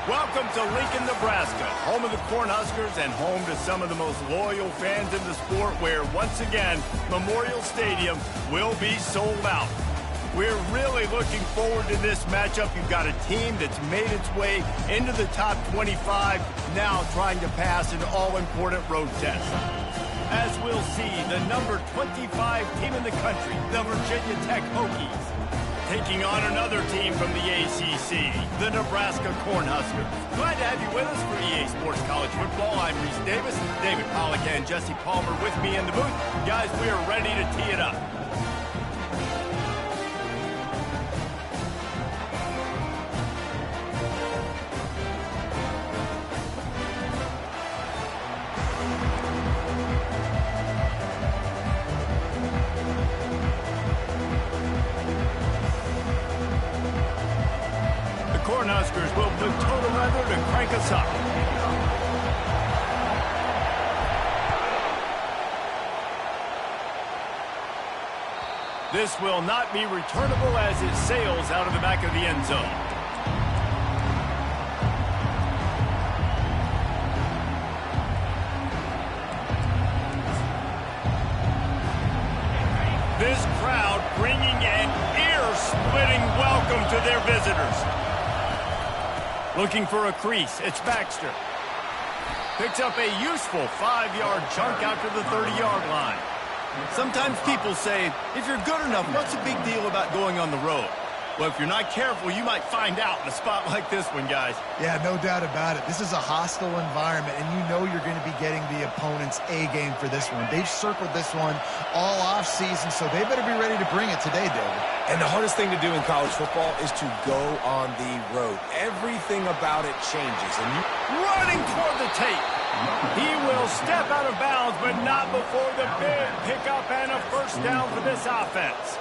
Welcome to Lincoln, Nebraska, home of the Cornhuskers and home to some of the most loyal fans in the sport where, once again, Memorial Stadium will be sold out. We're really looking forward to this matchup. You've got a team that's made its way into the top 25, now trying to pass an all-important road test. As we'll see, the number 25 team in the country, the Virginia Tech Hokies, taking on another team from the ACC, the Nebraska Cornhuskers. Glad to have you with us for EA Sports College Football. I'm Reese Davis, David Pollack and Jesse Palmer with me in the booth. Guys, we are ready to tee it up. Cornhuskers will put total leather to crank us up. This will not be returnable as it sails out of the back of the end zone. This crowd bringing an ear-splitting welcome to their visitors. Looking for a crease, it's Baxter. Picks up a useful 5-yard chunk after the 30-yard line. Sometimes people say, if you're good enough, what's the big deal about going on the road? Well, if you're not careful, you might find out in a spot like this one, guys. Yeah, no doubt about it. This is a hostile environment, and you know you're going to be getting the opponent's A-game for this one. They've circled this one all off-season, so they better be ready to bring it today, David. And the hardest thing to do in college football is to go on the road. Everything about it changes. And running toward the tape. He will step out of bounds, but not before the big pickup and a first down for this offense.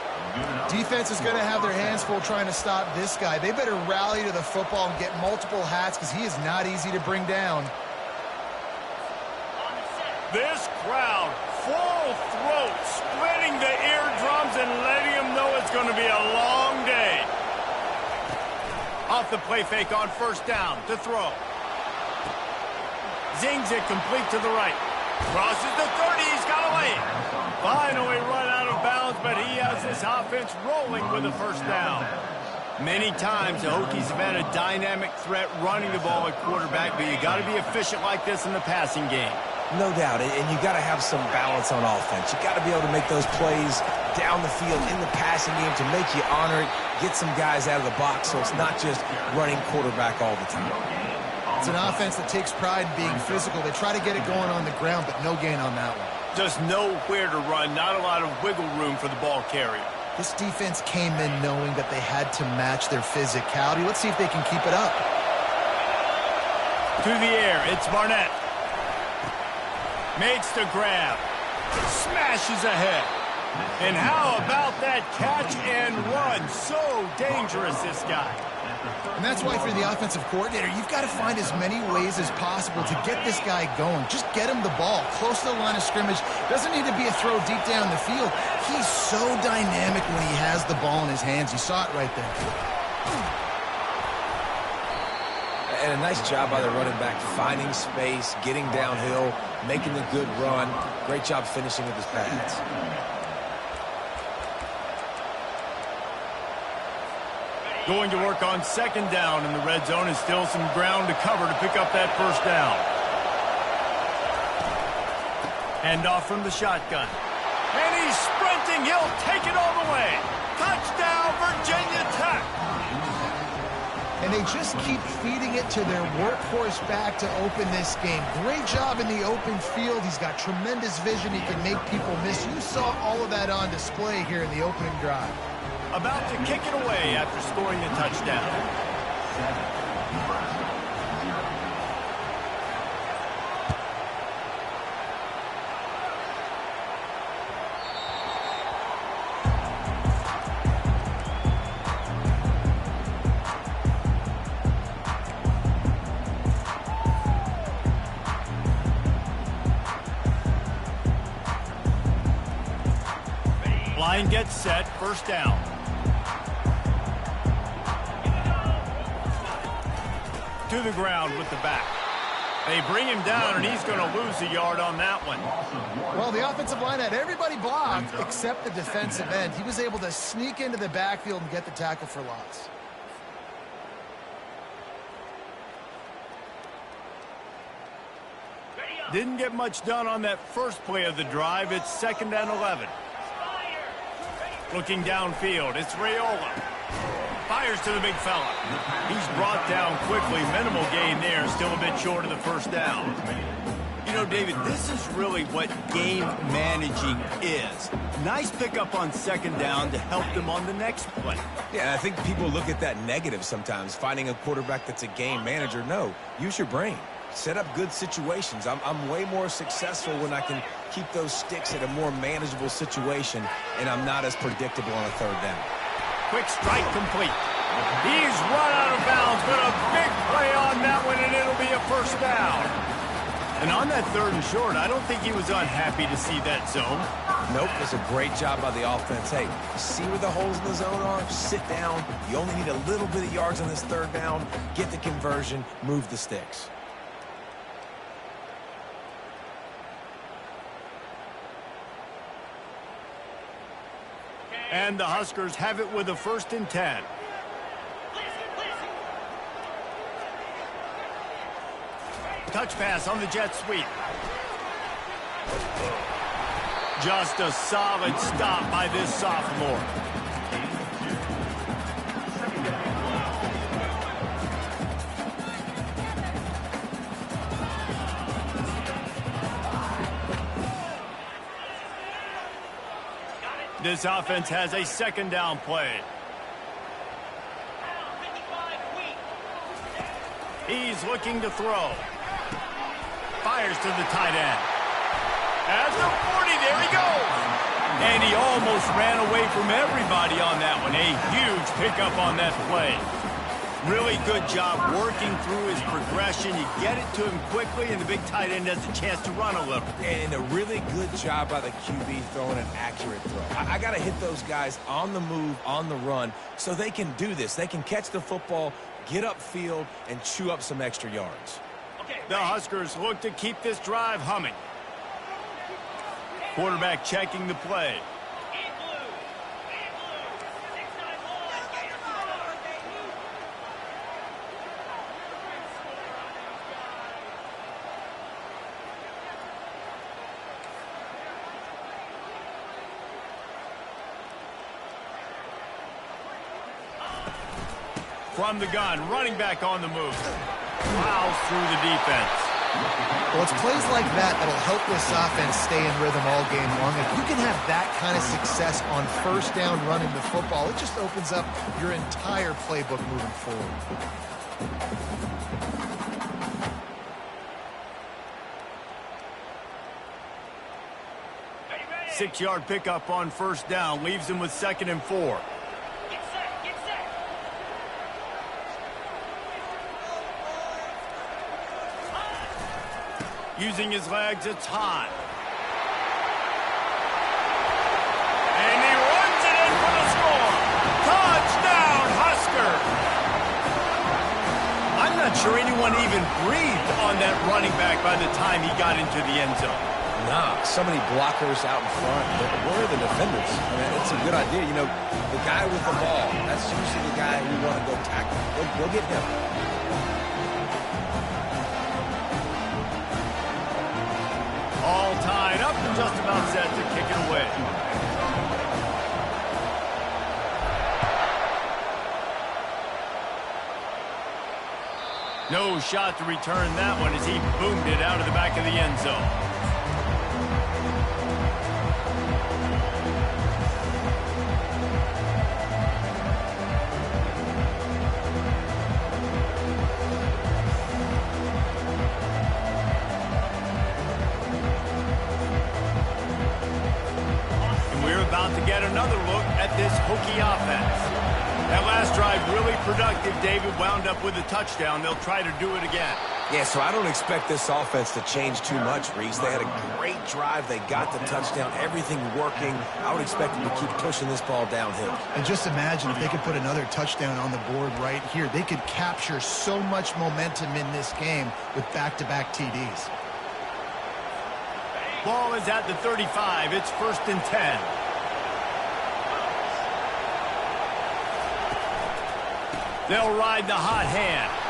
Defense is going to have their hands full trying to stop this guy. They better rally to the football and get multiple hats because he is not easy to bring down. This crowd, full throat, splitting the eardrums and letting them know it's going to be a long day. Off the play fake on first down to throw. Zings it complete to the right. Crosses the 30, he's got away. Finally run out of bounds, but he has this offense rolling with a first down. Many times the Hokies have had a dynamic threat running the ball at quarterback, but you got to be efficient like this in the passing game. No doubt, and you got to have some balance on offense. You got to be able to make those plays down the field in the passing game to make you honor it, get some guys out of the box so it's not just running quarterback all the time. It's an offense that takes pride in being physical. They try to get it going on the ground, but no gain on that one. Just nowhere to run, not a lot of wiggle room for the ball carrier. This defense came in knowing that they had to match their physicality. Let's see if they can keep it up. To the air, it's Barnett. Makes the grab. Smashes ahead. And how about that catch and run? So dangerous, this guy. And that's why for the offensive coordinator, you've got to find as many ways as possible to get this guy going. Just get him the ball close to the line of scrimmage. Doesn't need to be a throw deep down the field. He's so dynamic when he has the ball in his hands. You saw it right there. And a nice job by the running back, finding space, getting downhill, making the good run. Great job finishing with his pads. Going to work on second down in the red zone, and still some ground to cover to pick up that first down. Hand off from the shotgun. And he's sprinting. He'll take it all the way. Touchdown, Virginia Tech. And they just keep feeding it to their workhorse back to open this game. Great job in the open field. He's got tremendous vision. He can make people miss. You saw all of that on display here in the opening drive. About to kick it away after scoring the touchdown. Line gets set, first down. To to the ground with the back. They bring him down, and he's going to lose a yard on that one. Well, the offensive line had everybody blocked except the defensive end. He was able to sneak into the backfield and get the tackle for loss. Didn't get much done on that first play of the drive. It's 2nd and 11. Looking downfield, it's Raiola. Fires to the big fella. He's brought down quickly. Minimal gain there. Still a bit short of the first down. You know, David, this is really what game managing is. Nice pickup on 2nd down to help them on the next play. Yeah, I think people look at that negative sometimes, finding a quarterback that's a game manager. No, use your brain. Set up good situations. I'm way more successful when I can keep those sticks at a more manageable situation, and I'm not as predictable on a 3rd down. Quick strike complete. He's run out of bounds, but a big play on that one, and it'll be a first down. And on that 3rd and short, I don't think he was unhappy to see that zone. Nope, it's a great job by the offense. Hey, see where the holes in the zone are? Sit down. You only need a little bit of yards on this 3rd down. Get the conversion. Move the sticks. And the Huskers have it with a 1st and 10. Touch pass on the jet sweep. Just a solid stop by this sophomore. This offense has a 2nd down play. He's looking to throw. Fires to the tight end. At the 40, there he goes. And he almost ran away from everybody on that one. A huge pickup on that play. Really good job working through his progression. You get it to him quickly, and the big tight end has a chance to run a little. And a really good job by the QB throwing an accurate throw. I got to hit those guys on the move, on the run, so they can do this. They can catch the football, get upfield, and chew up some extra yards. The Huskers look to keep this drive humming. Quarterback checking the play. From the gun, running back on the move. Plows through the defense. Well, it's plays like that that'll help this offense stay in rhythm all game long. If you can have that kind of success on 1st down running the football, it just opens up your entire playbook moving forward. 6-yard pickup on 1st down leaves him with 2nd and 4. Using his legs, it's high. And he runs it in for the score. Touchdown, Husker! I'm not sure anyone even breathed on that running back by the time he got into the end zone. Nah, so many blockers out in front. But where are the defenders? I mean, it's a good idea. You know, the guy with the ball, that's usually the guy you want to go tackle. Go get him. All tied up and just about set to kick it away. No shot to return that one as he boomed it out of the back of the end zone. About to get another look at this Hokie offense. That last drive really productive. David wound up with a touchdown. They'll try to do it again. Yeah, so I don't expect this offense to change too much, Reese. They had a great drive. They got the touchdown, everything working. I would expect them to keep pushing this ball downhill. And just imagine if they could put another touchdown on the board right here. They could capture so much momentum in this game with back-to-back TDs. Ball is at the 35. It's 1st and 10. They'll ride the hot hand.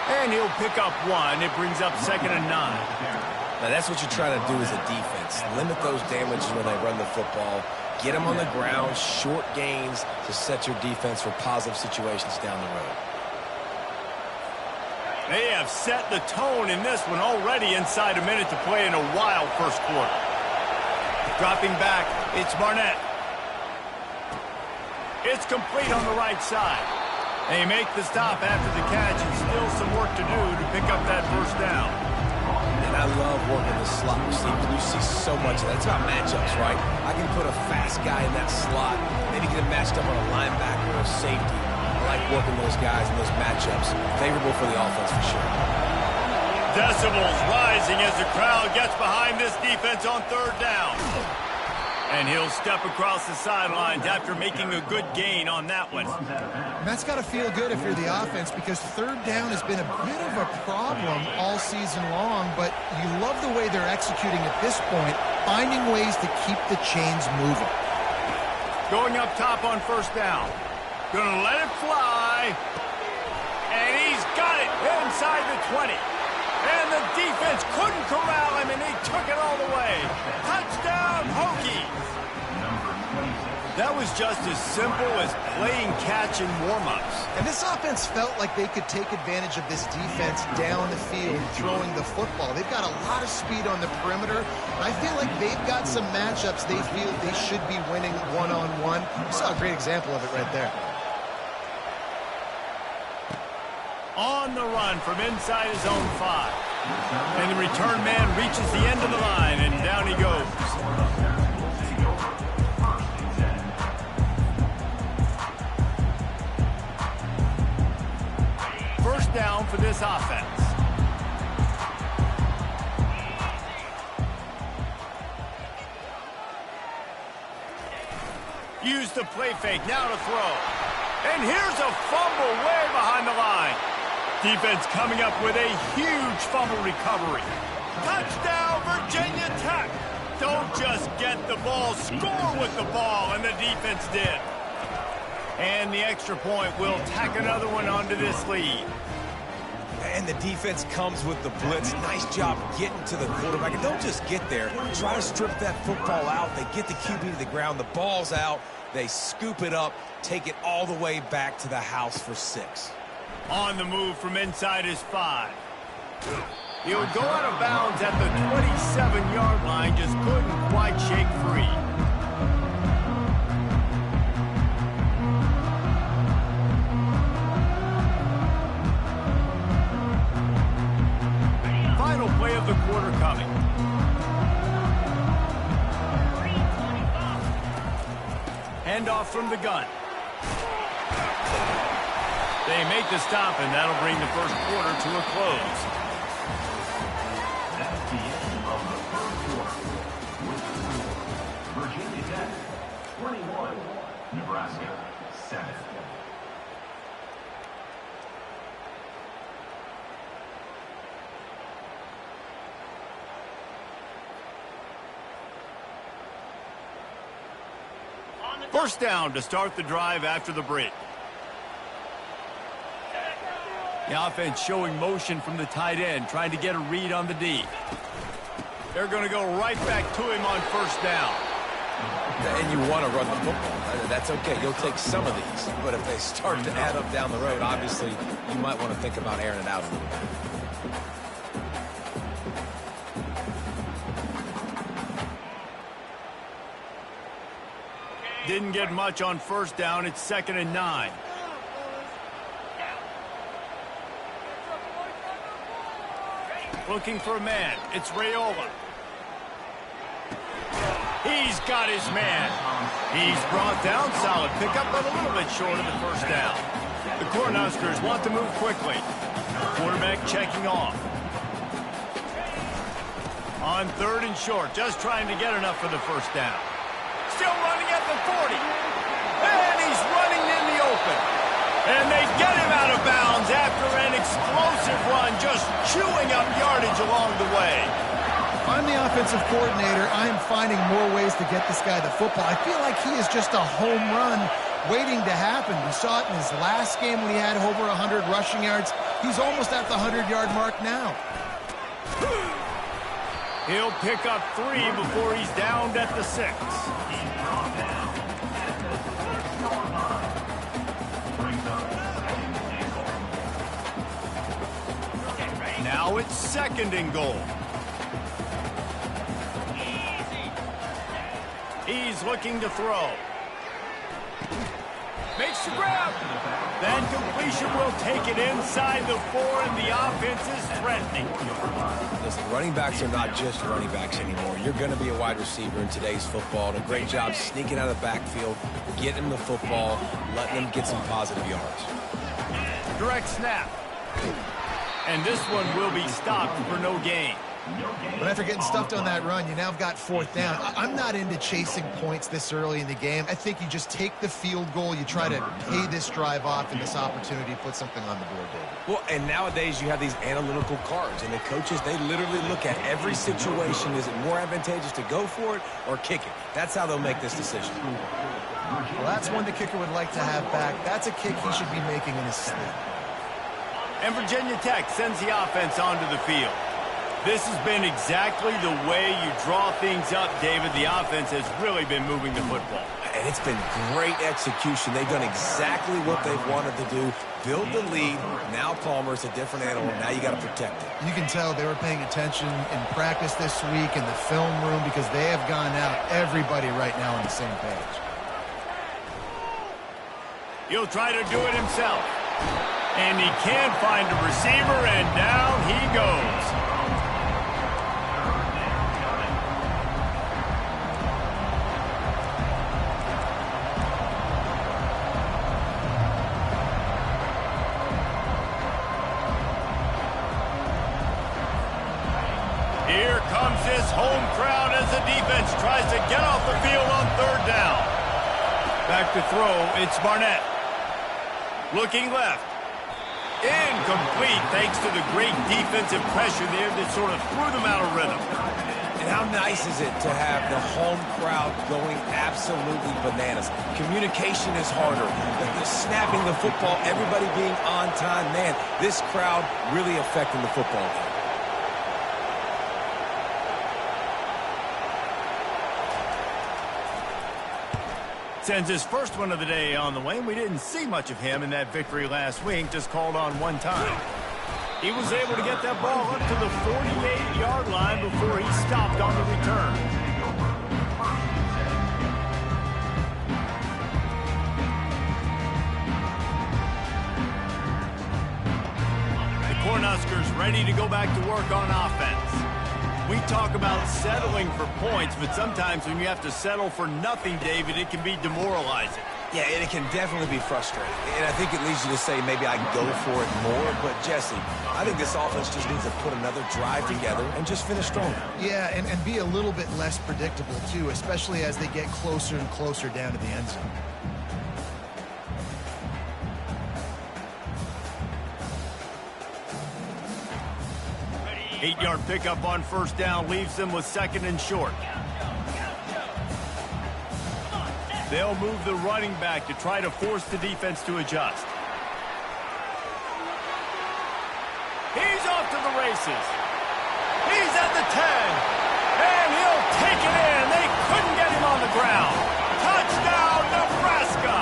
And he'll pick up 1. It brings up 2nd and 9. Now, that's what you're trying to do as a defense. Limit those damages when they run the football. Get them on the ground, short gains to set your defense for positive situations down the road. They have set the tone in this one already inside a minute to play in a wild first quarter. Dropping back, it's Barnett. It's complete on the right side. They make the stop after the catch, and still some work to do to pick up that first down. And I love working the slot receiver. You see so much of that. It's about matchups, right? I can put a fast guy in that slot, maybe get him matched up on a linebacker or a safety. I like working those guys in those matchups. Favorable for the offense for sure. Decibels rising as the crowd gets behind this defense on 3rd down. And he'll step across the sidelines after making a good gain on that one. And that's got to feel good if you're the offense, because 3rd down has been a bit of a problem all season long, but you love the way they're executing at this point, finding ways to keep the chains moving. Going up top on 1st down. Gonna let it fly. And he's got it inside the 20. And the defense couldn't corral him, and they took it all the way. Touchdown, Hokies! That was just as simple as playing catch in warm-ups. And this offense felt like they could take advantage of this defense down the field throwing the football. They've got a lot of speed on the perimeter, and I feel like they've got some matchups they feel they should be winning one-on-one. You saw a great example of it right there. On the run from inside his own 5. And the return man reaches the end of the line, and down he goes. First down for this offense. Use the play fake, now to throw. And here's a fumble way behind the line. Defense coming up with a huge fumble recovery. Touchdown, Virginia Tech. Don't just get the ball, score with the ball, and the defense did. And the extra point will tack another one onto this lead. And the defense comes with the blitz. Nice job getting to the quarterback. And don't just get there. Try to strip that football out. They get the QB to the ground. The ball's out. They scoop it up, take it all the way back to the house for 6. On the move from inside his 5. He'll go out of bounds at the 27-yard line. Just couldn't quite shake free. Final play of the quarter coming. Handoff from the gun. They make the stop, and that'll bring the first quarter to a close. That's the end of the first quarter. Virginia Tech, 21. Nebraska, 7. First down to start the drive after the break. The offense showing motion from the tight end, trying to get a read on the D. They're going to go right back to him on first down. And you want to run the football. That's okay. You'll take some of these. But if they start to add up down the road, obviously, you might want to think about airing it out a little bit. Didn't get much on first down. It's 2nd and 9. Looking for a man. It's Raiola. He's got his man. He's brought down. Solid pickup, but a little bit short of the first down. The Cornhuskers want to move quickly. Quarterback checking off. On 3rd and short, just trying to get enough for the first down. Still running at the 40. And he's running in the open. And they get him out of bounds after an explosive run, just chewing up yardage along the way. I'm the offensive coordinator. I am finding more ways to get this guy the football. I feel like he is just a home run waiting to happen. We saw it in his last game when he had over 100 rushing yards. He's almost at the 100-yard mark now. He'll pick up 3 before he's downed at the 6. Now it's 2nd and goal. He's looking to throw. Makes the grab. That completion will take it inside the 4, and the offense is threatening. Listen, running backs are not just running backs anymore. You're going to be a wide receiver in today's football. And a great job sneaking out of the backfield, getting the football, letting them get some positive yards. Direct snap. And this one will be stopped for no gain. But after getting stuffed on that run, you now have got 4th down. I'm not into chasing points this early in the game. I think you just take the field goal. You try to pay this drive off and this opportunity to put something on the board, David. Well, and nowadays you have these analytical cards, and the coaches, they literally look at every situation. Is it more advantageous to go for it or kick it? That's how they'll make this decision. Well, that's one the kicker would like to have back. That's a kick he should be making in his sleep. And Virginia Tech sends the offense onto the field. This has been exactly the way you draw things up, David. The offense has really been moving the football. And it's been great execution. They've done exactly what they've wanted to do. Build the lead. Now Palmer's a different animal. Now you got to protect it. You can tell they were paying attention in practice this week in the film room because they have gone out, everybody right now on the same page. He'll try to do it himself. And he can't find a receiver, and down he goes. Here comes this home crowd as the defense tries to get off the field on 3rd down. Back to throw, it's Barnett. Looking left. Incomplete thanks to the great defensive pressure there that sort of threw them out of rhythm. And how nice is it to have the home crowd going absolutely bananas? Communication is harder. The snapping the football, everybody being on time. Man, this crowd really affecting the football game. Sends his first one of the day on the way. We didn't see much of him in that victory last week, just called on 1 time. He was able to get that ball up to the 48-yard line before he stopped on the return. The Cornhuskers ready to go back to work on offense. We talk about settling for points, but sometimes when you have to settle for nothing, David, it can be demoralizing. Yeah, and it can definitely be frustrating. And I think it leads you to say maybe I can go for it more. But, Jesse, I think this offense just needs to put another drive together and just finish strong. Yeah, and be a little bit less predictable, too, especially as they get closer and closer down to the end zone. 8-yard pickup on 1st down leaves them with 2nd and short. They'll move the running back to try to force the defense to adjust. He's off to the races. He's at the 10. And he'll take it in. They couldn't get him on the ground. Touchdown, Nebraska.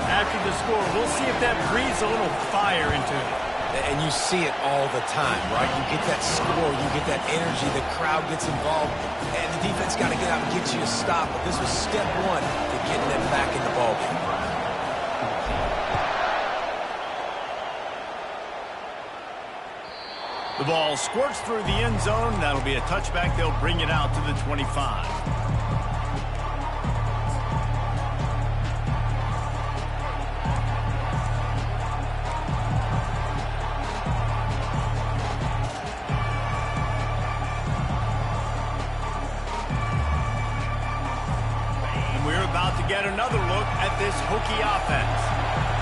After the score, we'll see if that breathes a little fire into it. And you see it all the time, right? You get that score, you get that energy, the crowd gets involved, and the defense got to get out and get you a stop. But this was step 1 to getting them back in the ballgame. The ball squirts through the end zone. That'll be a touchback. They'll bring it out to the 25. this Hokie offense.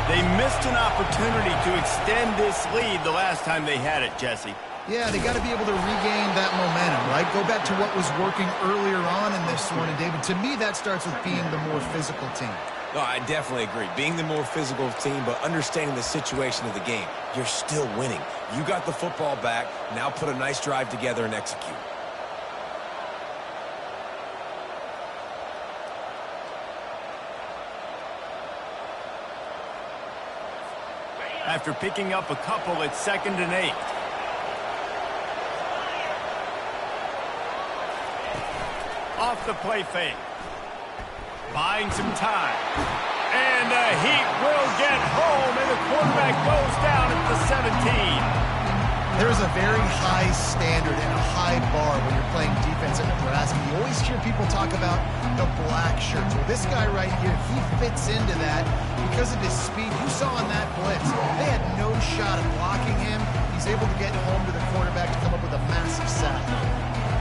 They missed an opportunity to extend this lead the last time they had it, Jesse. Yeah, they got to be able to regain that momentum, right? Go back to what was working earlier on in this one. And, David, to me, that starts with being the more physical team. No, I definitely agree. Being the more physical team, but understanding the situation of the game. You're still winning. You got the football back. Now put a nice drive together and execute. After picking up a couple, it's 2nd and 8. Off the play fake. Buying some time. And the Heat will get home, and the quarterback goes down at the 17. There's a very high standard and a high bar when you're playing defense in Nebraska. You always hear people talk about the black shirts. Well, this guy right here, he fits into that because of his speed. You saw on that blitz, they had no shot at blocking him. He's able to get home to the quarterback to come up with a massive sack.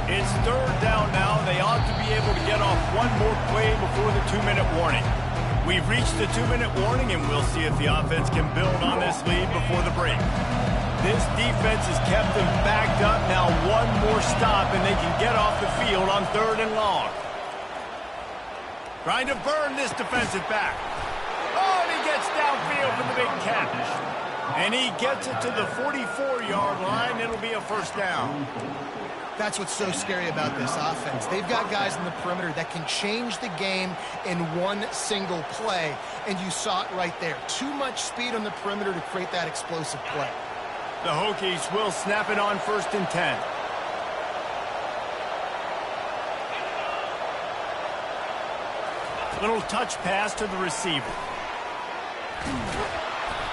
It's 3rd down now. They ought to be able to get off one more play before the 2-minute warning. We've reached the 2-minute warning, and we'll see if the offense can build on this lead before the break. This defense has kept them backed up. Now one more stop, and they can get off the field on 3rd and long. Trying to burn this defensive back. Oh, and he gets downfield for the big catch. And he gets it to the 44-yard line. It'll be a 1st down. That's what's so scary about this offense. They've got guys in the perimeter that can change the game in one single play, and you saw it right there. Too much speed on the perimeter to create that explosive play. The Hokies will snap it on 1st and 10. Little touch pass to the receiver.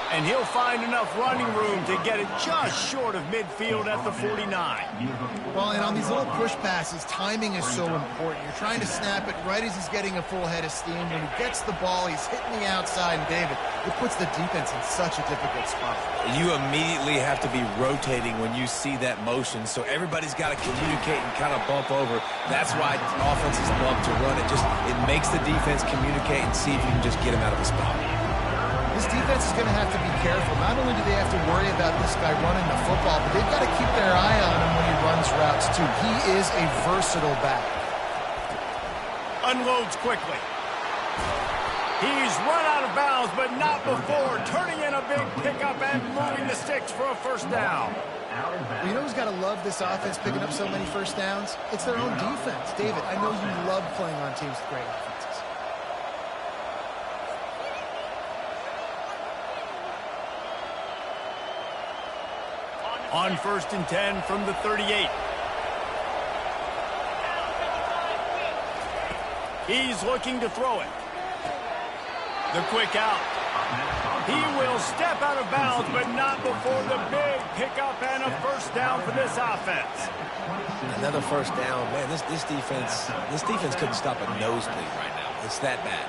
And he'll find enough running room to get it just short of midfield at the 49. Well, and on these little push passes, timing is so important. You're trying to snap it right as he's getting a full head of steam. When he gets the ball, he's hitting the outside, and David, it puts the defense in such a difficult spot. You immediately have to be rotating when you see that motion, so everybody's got to communicate and kind of bump over. That's why offenses love to run it. It makes the defense communicate and see if you can just get him out of a spot. This defense is going to have to be careful. Not only do they have to worry about this guy running the football, but they've got to keep their eye on him when he runs routes, too. He is a versatile back. Unloads quickly. He's run out of bounds, but not before turning in a big pickup and moving the sticks for a 1st down. Well, you know who's got to love this offense picking up so many 1st downs? It's their own defense. David, I know you love playing on teams with great offenses. On 1st and 10 from the 38. He's looking to throw it. The quick out. He will step out of bounds, but not before the big pickup and a 1st down for this offense. Another 1st down. Man, this defense couldn't stop a nosebleed right now. It's that bad.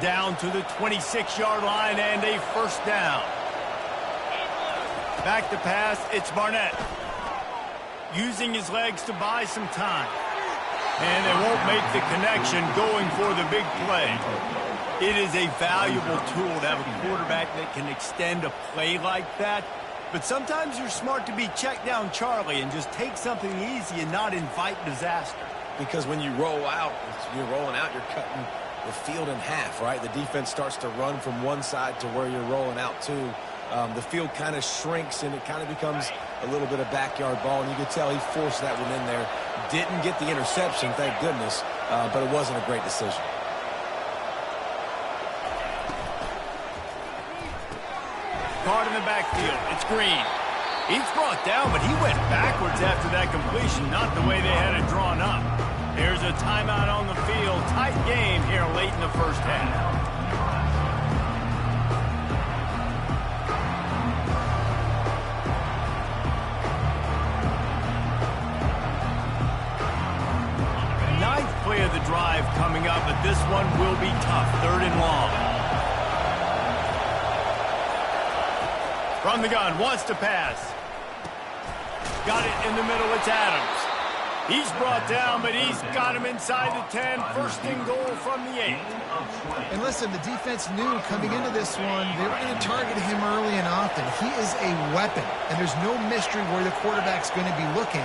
Down to the 26-yard line and a 1st down. Back to pass, it's Barnett. Using his legs to buy some time. And they won't make the connection going for the big play. It is a valuable tool to have a quarterback that can extend a play like that. But sometimes you're smart to be check down Charlie and just take something easy and not invite disaster. Because when you roll out, you're rolling out, you're cutting the field in half, right? The defense starts to run from one side to where you're rolling out to. The field kind of shrinks, and it kind of becomes a little bit of backyard ball, and you could tell he forced that one in there. Didn't get the interception, thank goodness, but it wasn't a great decision. Caught in the backfield, it's Green. He's brought down, but he went backwards after that completion, not the way they had it drawn up. There's a timeout on the field. Tight game here late in the 1st half. Ninth play of the drive coming up, but this one will be tough. 3rd and long. From the gun, wants to pass. Got it in the middle, it's Adams. He's brought down, but he's got him inside the 10. First and goal from the 8. And listen, the defense knew coming into this one, they were going to target him early and often. He is a weapon, and there's no mystery where the quarterback's going to be looking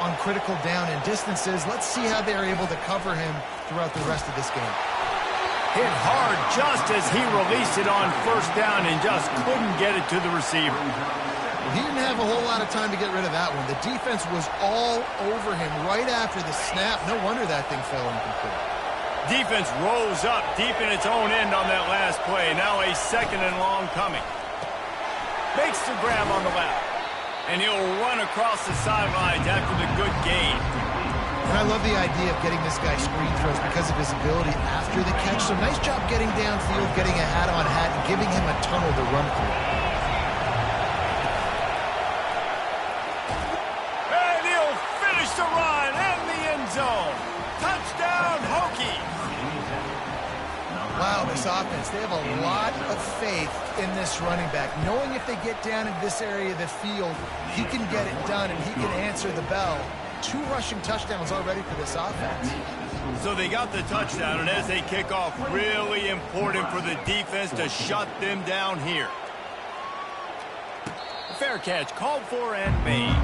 on critical down and distances. Let's see how they're able to cover him throughout the rest of this game. Hit hard just as he released it on first down and just couldn't get it to the receiver. He didn't have a whole lot of time to get rid of that one. The defense was all over him right after the snap. No wonder that thing fell incomplete. Defense rose up deep in its own end on that last play. Now a second and long coming. Makes the grab on the left. And he'll run across the sidelines after the good gain. And I love the idea of getting this guy screen throws because of his ability after the catch. So nice job getting downfield, getting a hat-on-hat, and giving him a tunnel to run through. And he'll finish the run in the end zone. Touchdown, Hokies. Wow, this offense, they have a lot of faith in this running back. Knowing if they get down in this area of the field, he can get it done and he can answer the bell. 2 rushing touchdowns already for this offense. So they got the touchdown, and as they kick off, really important for the defense to shut them down here. Fair catch called for and made.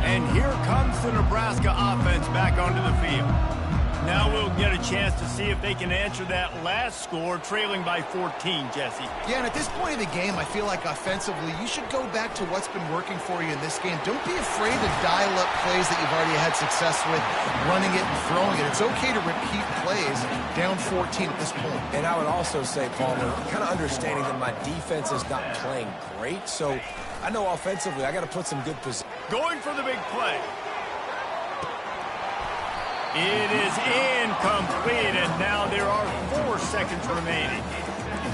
And here comes the Nebraska offense back onto the field. Now we'll get a chance to see if they can answer that last score, trailing by 14, Jesse. Yeah, and at this point of the game, I feel like offensively, you should go back to what's been working for you in this game. Don't be afraid to dial up plays that you've already had success with, running it and throwing it. It's okay to repeat plays down 14 at this point. And I would also say, Palmer, kind of understanding that my defense is not playing great, so I know offensively I got to put some good position. Going for the big play. It is incomplete, and now there are 4 seconds remaining.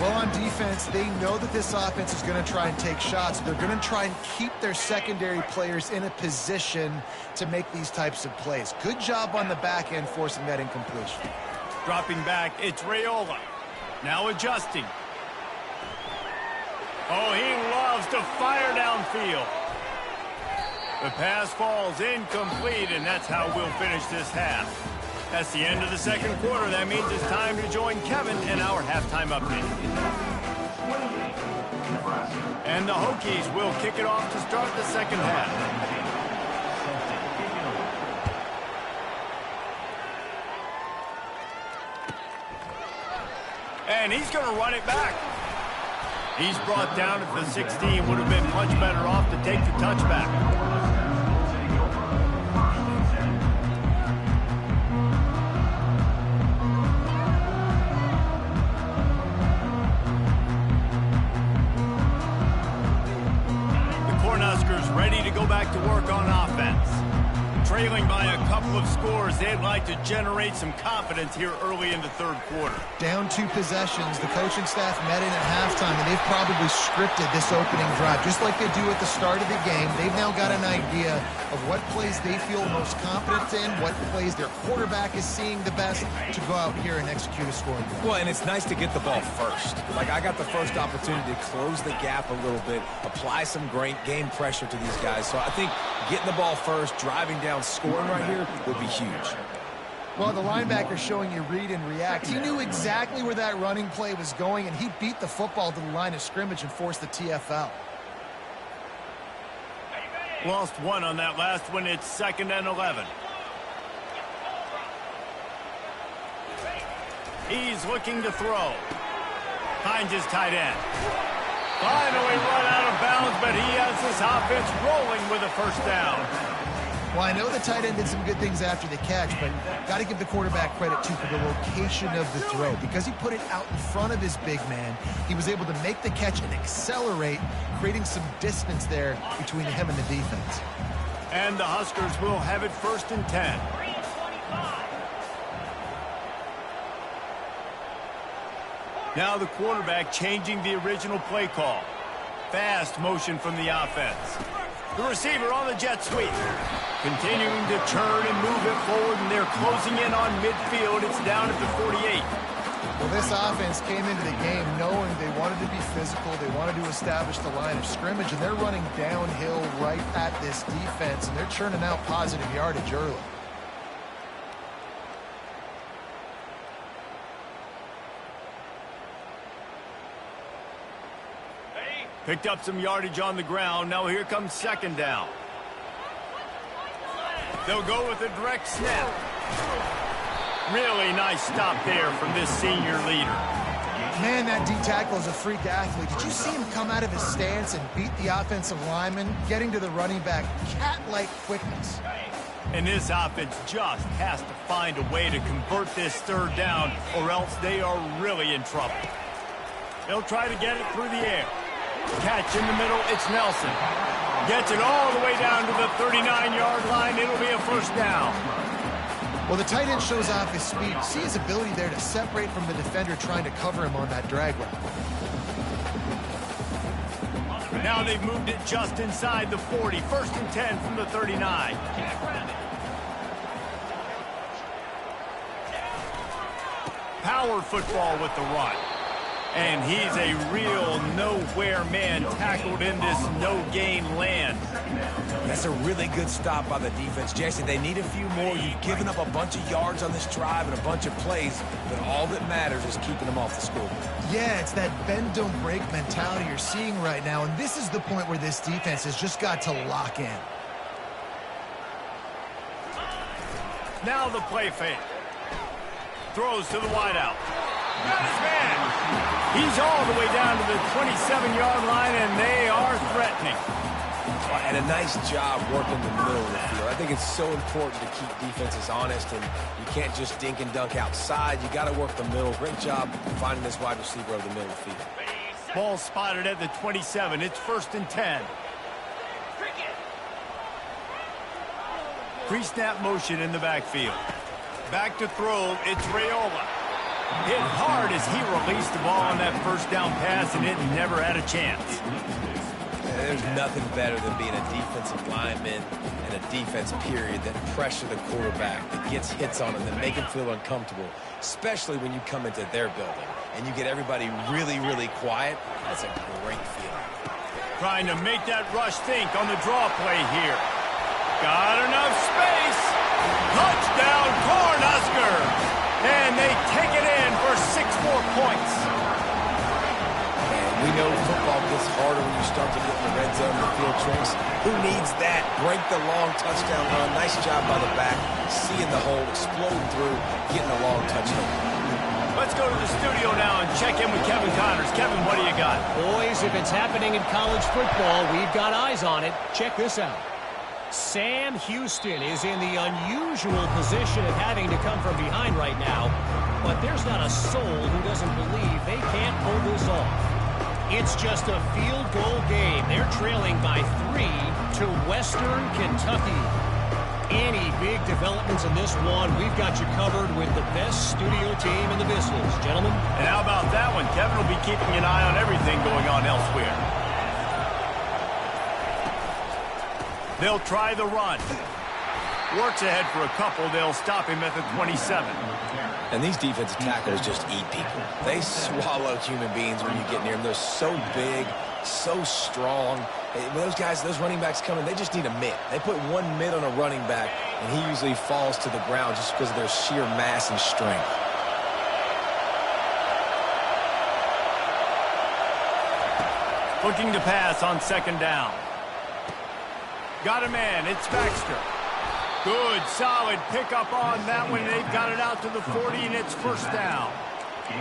Well, on defense, they know that this offense is going to try and take shots. They're going to try and keep their secondary players in a position to make these types of plays. Good job on the back end forcing that incompletion. Dropping back, it's Raiola. Now adjusting. Oh, he loves to fire downfield. The pass falls incomplete, and that's how we'll finish this half. That's the end of the second quarter. That means it's time to join Kevin in our halftime update. And the Hokies will kick it off to start the second half. And he's going to run it back. He's brought down at the 16. Would have been much better off to take the touchback. Ready to go back to work on offense. Trailing by a couple of scores, they'd like to generate some confidence here early in the third quarter. Down 2 possessions, the coaching staff met in at halftime, and they've probably scripted this opening drive. Just like they do at the start of the game, they've now got an idea of what plays they feel most confident in, what plays their quarterback is seeing the best to go out here and execute a scoring drive. Well, and it's nice to get the ball first. Like, I got the first opportunity to close the gap a little bit, apply some great game pressure to these guys. So I think getting the ball first, driving down, scoring right here would be huge. Well, the linebacker showing you read and react. He knew exactly where that running play was going, and he beat the football to the line of scrimmage and forced the TFL. Lost 1 on that last one. It's 2nd and 11. He's looking to throw. Finds his tight end. Finally run out of bounds, but he has this offense rolling with a first down. Well, I know the tight end did some good things after the catch, but got to give the quarterback credit, too, for the location of the throw. Because he put it out in front of his big man, he was able to make the catch and accelerate, creating some distance there between him and the defense. And the Huskers will have it 1st and 10. Now the quarterback changing the original play call. Fast motion from the offense. The receiver on the jet sweep. Continuing to turn and move it forward, and they're closing in on midfield. It's down at the 48. Well, this offense came into the game knowing they wanted to be physical. They wanted to establish the line of scrimmage, and they're running downhill right at this defense, and they're churning out positive yardage early. Picked up some yardage on the ground. Now here comes second down. They'll go with a direct snap. Really nice stop there from this senior leader. Man, that D-tackle is a freak athlete. Did you see him come out of his stance and beat the offensive lineman, getting to the running back? Cat-like quickness. And this offense just has to find a way to convert this third down, or else they are really in trouble. They'll try to get it through the air. Catch in the middle, it's Nelson. Gets it all the way down to the 39-yard line. It'll be a first down. Well, the tight end shows off his speed. See his ability there to separate from the defender trying to cover him on that drag route. Now they've moved it just inside the 40. First and 10 from the 39. Power football with the run. And he's a real nowhere man tackled in this no-gain land. That's a really good stop by the defense. Jason, they need a few more. You've given up a bunch of yards on this drive and a bunch of plays, but all that matters is keeping them off the scoreboard. Yeah, it's that bend, don't break mentality you're seeing right now, and this is the point where this defense has just got to lock in. Now the play fake. Throws to the wideout. Got his man. He's all the way down to the 27-yard line, and they are threatening. And a nice job working the middle of the field. I think it's so important to keep defenses honest, and you can't just dink and dunk outside. You got to work the middle. Great job finding this wide receiver over the middle of the field. Ball spotted at the 27. It's first and 10. Pre-snap motion in the backfield. Back to throw. It's Raiola. Hit hard as he released the ball on that first down pass, and it never had a chance. There's nothing better than being a defensive lineman and a defense period that pressure the quarterback, that gets hits on him, that make him feel uncomfortable, especially when you come into their building and you get everybody really, really quiet. That's a great feeling. Trying to make that rush think on the draw play here. Got enough space. Touchdown, Cornhuskers. And they take it in for 6 more points. And we know football gets harder when you start to get in the red zone and the field tricks. Who needs that? Break the long touchdown run. Nice job by the back. Seeing the hole, exploding through, getting a long touchdown. Let's go to the studio now and check in with Kevin Connors. Kevin, what do you got? Boys, if it's happening in college football, we've got eyes on it. Check this out. Sam Houston is in the unusual position of having to come from behind right now, but there's not a soul who doesn't believe they can't pull this off. It's just a field goal game. They're trailing by 3 to Western Kentucky. Any big developments in this one, we've got you covered with the best studio team in the business, gentlemen. And how about that one? Kevin will be keeping an eye on everything going on elsewhere. They'll try the run. Works ahead for a couple. They'll stop him at the 27. And these defensive tackles just eat people. They swallow human beings when you get near them. They're so big, so strong. When those guys, those running backs come in, they just need a mitt. They put one mitt on a running back, and he usually falls to the ground just because of their sheer mass and strength. Looking to pass on second down. Got a man. It's Baxter. Good, solid pickup on that one. They've got it out to the 40, and it's first down.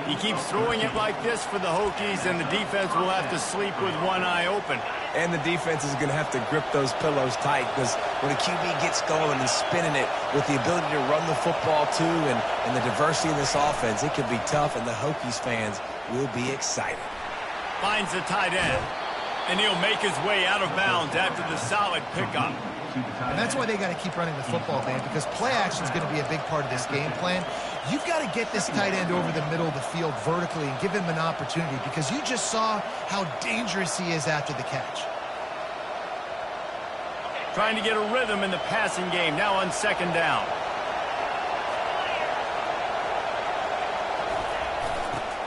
He keeps throwing it like this for the Hokies, and the defense will have to sleep with one eye open. And the defense is going to have to grip those pillows tight, because when a QB gets going and spinning it with the ability to run the football too and the diversity in this offense, it can be tough, and the Hokies fans will be excited. Finds the tight end, and he'll make his way out of bounds after the solid pickup. And that's why they got to keep running the football, man, because play action is going to be a big part of this game plan. You've got to get this tight end over the middle of the field vertically and give him an opportunity, because you just saw how dangerous he is after the catch. Trying to get a rhythm in the passing game, now on second down.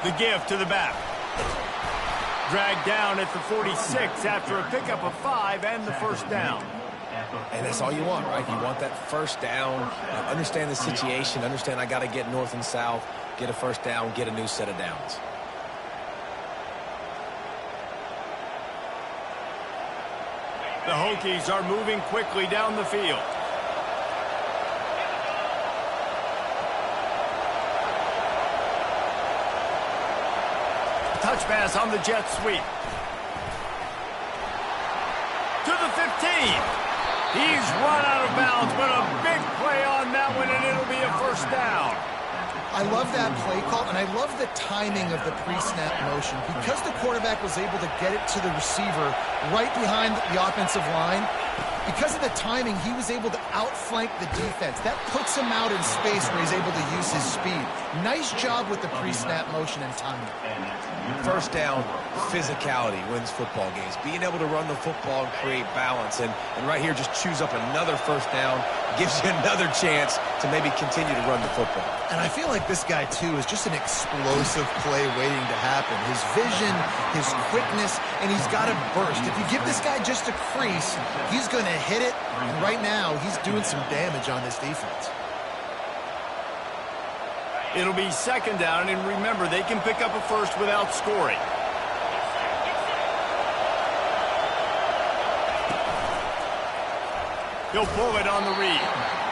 The give to the back. Dragged down at the 46 after a pickup of 5 and the first down. And that's all you want, right? You want that first down. Understand the situation. Understand I got to get north and south, get a first down, get a new set of downs. The Hokies are moving quickly down the field. Touch pass on the jet sweep. To the 15. He's run out of bounds, but a big play on that one, and it'll be a first down. I love that play call, and I love the timing of the pre-snap motion. Because the quarterback was able to get it to the receiver right behind the offensive line, because of the timing, he was able to outflank the defense. That puts him out in space where he's able to use his speed. Nice job with the pre-snap motion and timing. First down, physicality wins football games. Being able to run the football and create balance. And right here, just choose up another first down, gives you another chance to maybe continue to run the football. And I feel like this guy, too, is just an explosive play waiting to happen. His vision, his quickness, and he's got a burst. If you give this guy just a crease, he's going to hit it. And right now, he's doing some damage on this defense. It'll be second down, and remember, they can pick up a first without scoring. He'll pull it on the read.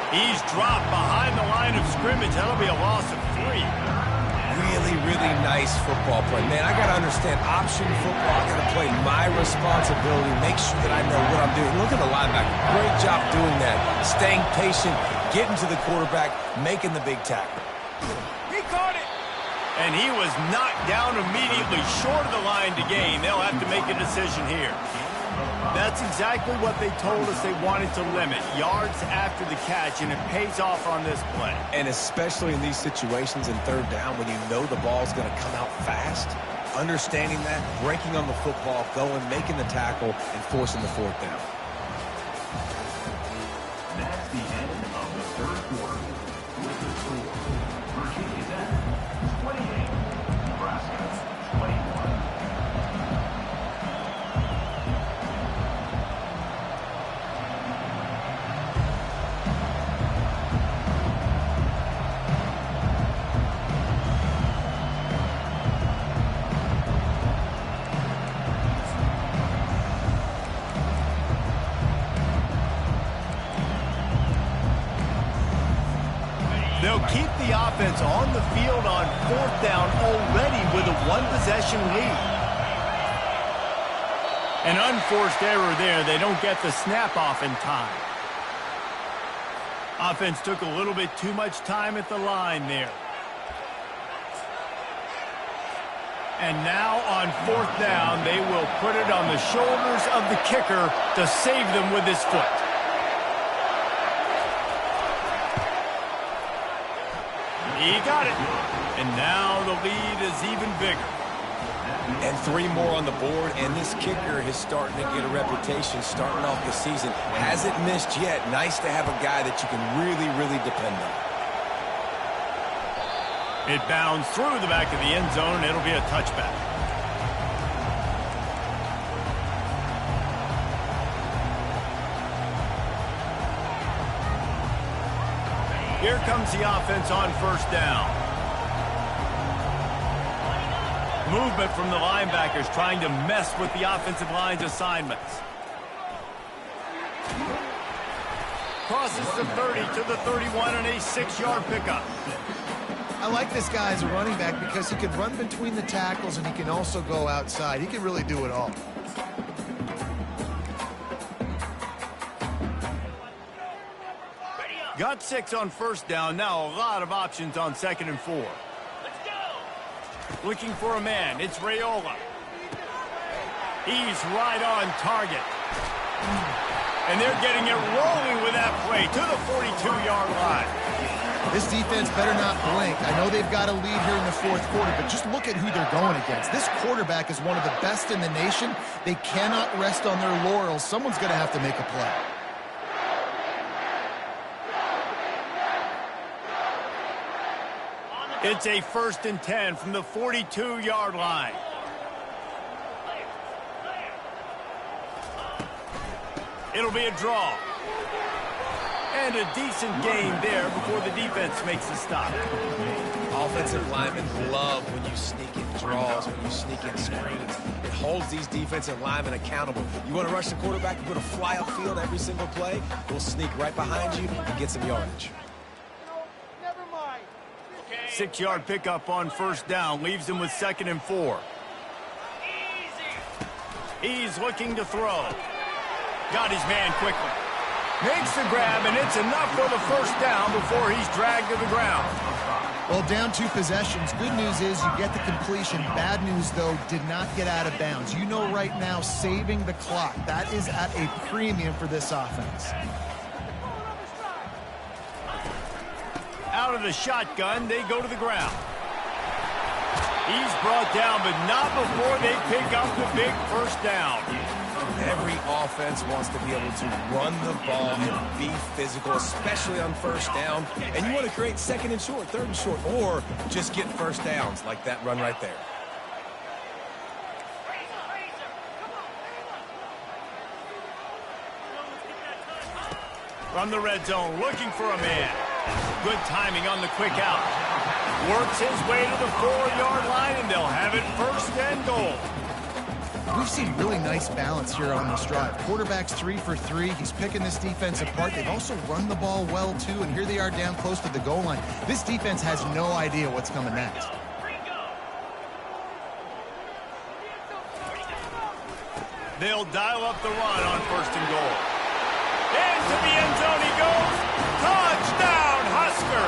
He's dropped behind the line of scrimmage. That'll be a loss of 3. Really, really nice football play. Man, I got to understand option football. I got to play my responsibility, make sure that I know what I'm doing. Look at the linebacker. Great job doing that. Staying patient, getting to the quarterback, making the big tackle. He caught it. And he was knocked down immediately short of the line to gain. They'll have to make a decision here. That's exactly what they told us they wanted to limit. Yards after the catch, and it pays off on this play. And especially in these situations in third down when you know the ball's going to come out fast, understanding that, breaking on the football, going, making the tackle, and forcing the fourth down. That's the end of the third quarter. With the score, Virginia Tech 28, Nebraska 21. They'll keep the offense on the field on fourth down already with a one-possession lead. An unforced error there. They don't get the snap off in time. Offense took a little bit too much time at the line there. And now on fourth down, they will put it on the shoulders of the kicker to save them with his foot. He got it. And now the lead is even bigger. And 3 more on the board, and this kicker is starting to get a reputation starting off the season. Hasn't missed yet. Nice to have a guy that you can really, really depend on. It bounds through the back of the end zone. It'll be a touchback. Here comes the offense on first down. Movement from the linebackers trying to mess with the offensive line's assignments. Crosses the 30 to the 31 and a 6-yard pickup. I like this guy as a running back because he can run between the tackles and he can also go outside. He can really do it all. Got 6 on first down. Now a lot of options on second and 4. Looking for a man. It's Raiola. He's right on target. And they're getting it rolling with that play to the 42-yard line. This defense better not blink. I know they've got a lead here in the fourth quarter, but just look at who they're going against. This quarterback is one of the best in the nation. They cannot rest on their laurels. Someone's going to have to make a play. It's a 1st and 10 from the 42-yard line. It'll be a draw. And a decent gain there before the defense makes a stop. Offensive linemen love when you sneak in draws, when you sneak in screens. It holds these defensive linemen accountable. You want to rush the quarterback and put a fly upfield every single play, we'll sneak right behind you and get some yardage. 6-yard pickup on 1st down leaves him with 2nd and 4. He's looking to throw. Got his man quickly. Makes the grab, and it's enough for the 1st down before he's dragged to the ground. Well, down 2 possessions. Good news is you get the completion. Bad news, though, did not get out of bounds. You know right now, saving the clock. That is at a premium for this offense. Out of the shotgun, they go to the ground. He's brought down, but not before they pick up the big 1st down. Every offense wants to be able to run the ball and be physical, especially on 1st down. And you want to create 2nd and short, 3rd and short, or just get 1st downs like that run right there. From the red zone, looking for a man. Good timing on the quick out. Works his way to the 4-yard line, and they'll have it 1st and goal. We've seen really nice balance here on this drive. Quarterback's 3 for 3. He's picking this defense apart. They've also run the ball well, too, and here they are down close to the goal line. This defense has no idea what's coming next. They'll dial up the run on 1st and goal. Into the end zone he goes. Touchdown, Husker!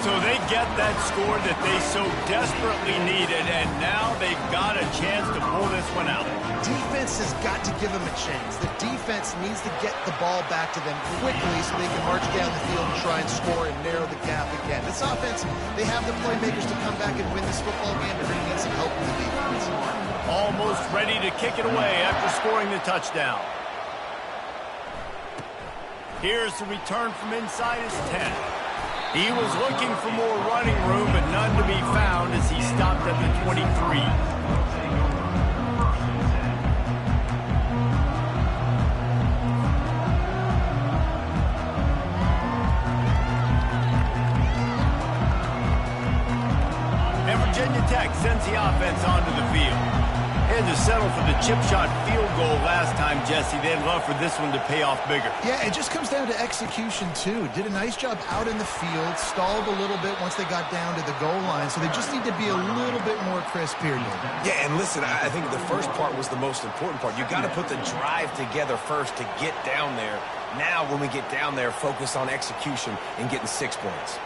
So they get that score that they so desperately needed, and now they've got a chance to pull this one out. Defense has got to give them a chance. The defense needs to get the ball back to them quickly so they can march down the field and try and score and narrow the gap again. This offense, they have the playmakers to come back and win this football game. They're going to need some help from the defense. Almost ready to kick it away after scoring the touchdown. Here's the return from inside his 10. He was looking for more running room, but none to be found as he stopped at the 23. And Virginia Tech sends the offense onto the field. Had to settle for the chip shot field goal last time, Jesse. They'd love for this one to pay off bigger. Yeah, it just comes down to execution, too. Did a nice job out in the field, stalled a little bit once they got down to the goal line, so they just need to be a little bit more crisp here, David. Yeah, and listen, I think the first part was the most important part. You got to put the drive together first to get down there. Now, when we get down there, focus on execution and getting 6 points.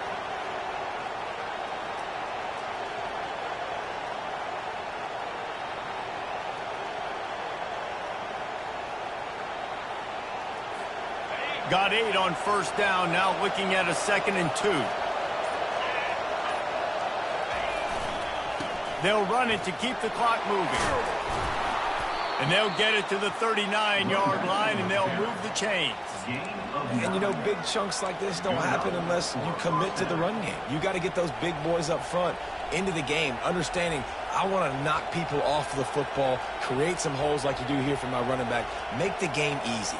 Got 8 on 1st down, now looking at a 2nd and 2. They'll run it to keep the clock moving. And they'll get it to the 39-yard line, and they'll move the chains. And, you know, big chunks like this don't happen unless you commit to the run game. You got to get those big boys up front into the game, understanding I want to knock people off the football, create some holes like you do here for my running back, make the game easy.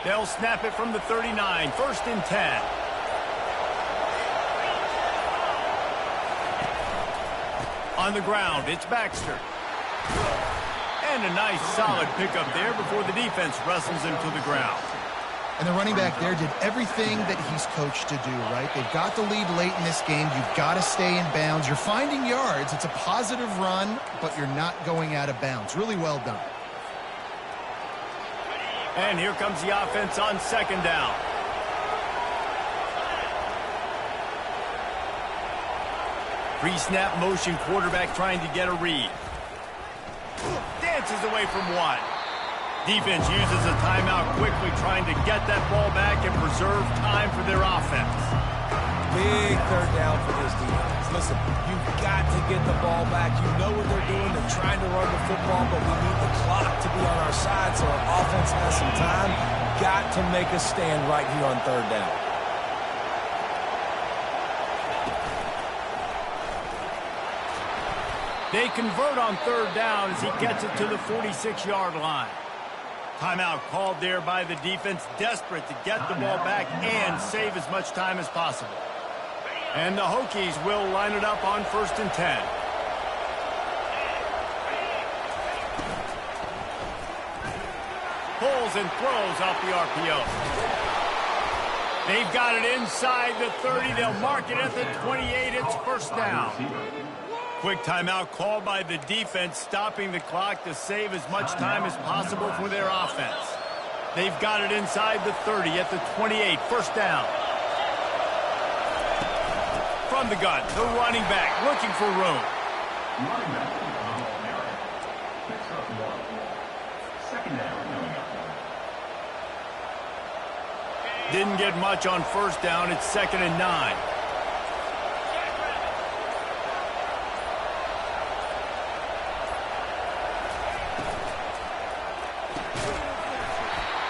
They'll snap it from the 39, 1st and 10. On the ground, it's Baxter. And a nice solid pickup there before the defense wrestles him to the ground. And the running back there did everything that he's coached to do, right? They've got the lead late in this game. You've got to stay in bounds. You're finding yards. It's a positive run, but you're not going out of bounds. Really well done. And here comes the offense on 2nd down. Pre-snap motion, quarterback trying to get a read. Dances away from one. Defense uses a timeout quickly, trying to get that ball back and preserve time for their offense. Big 3rd down for this defense. Listen, you've got to get the ball back. You know what they're doing. They're trying to run the football, but we need the clock to be on our side, so our offense has some time. Got to make a stand right here on third down. They convert on third down as he gets it to the 46-yard line. Timeout called there by the defense, desperate to get the ball back and save as much time as possible. And the Hokies will line it up on 1st and 10. Pulls and throws off the RPO. They've got it inside the 30. They'll mark it at the 28. It's 1st down. Quick timeout called by the defense, stopping the clock to save as much time as possible for their offense. They've got it inside the 30 at the 28. 1st down. From the gun, the running back looking for room. Running back, picks up 1. 2nd down coming up. Didn't get much on 1st down. It's 2nd and 9.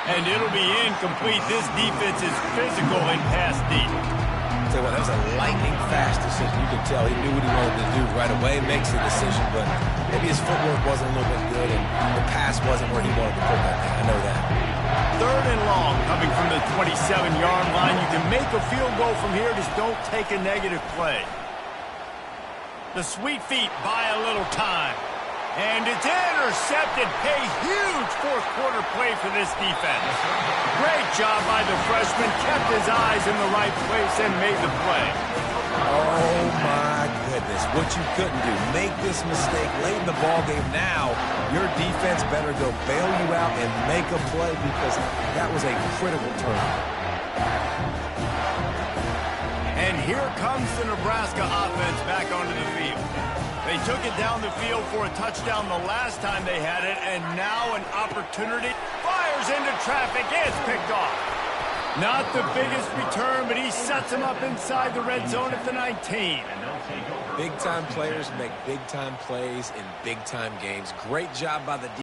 And it'll be incomplete. This defense is physical and pass deep. Tell you what, that was a lightning fast decision. You can tell he knew what he wanted to do right away, makes the decision, but maybe his footwork wasn't a little bit good and the pass wasn't where he wanted to put that thing. I know that. 3rd and long coming from the 27-yard line. You can make a field goal from here. Just don't take a negative play. The sweet feet buy a little time. And it's intercepted. A huge 4th quarter play for this defense. Great job by the freshman. Kept his eyes in the right place and made the play. Oh, my goodness. What you couldn't do. Make this mistake late in the ballgame. Now, your defense better go bail you out and make a play because that was a critical turn. And here comes the Nebraska offense back onto the field. They took it down the field for a touchdown the last time they had it, and now an opportunity. Fires into traffic. It's picked off. Not the biggest return, but he sets him up inside the red zone at the 19. Big-time players make big-time plays in big-time games. Great job by the defense.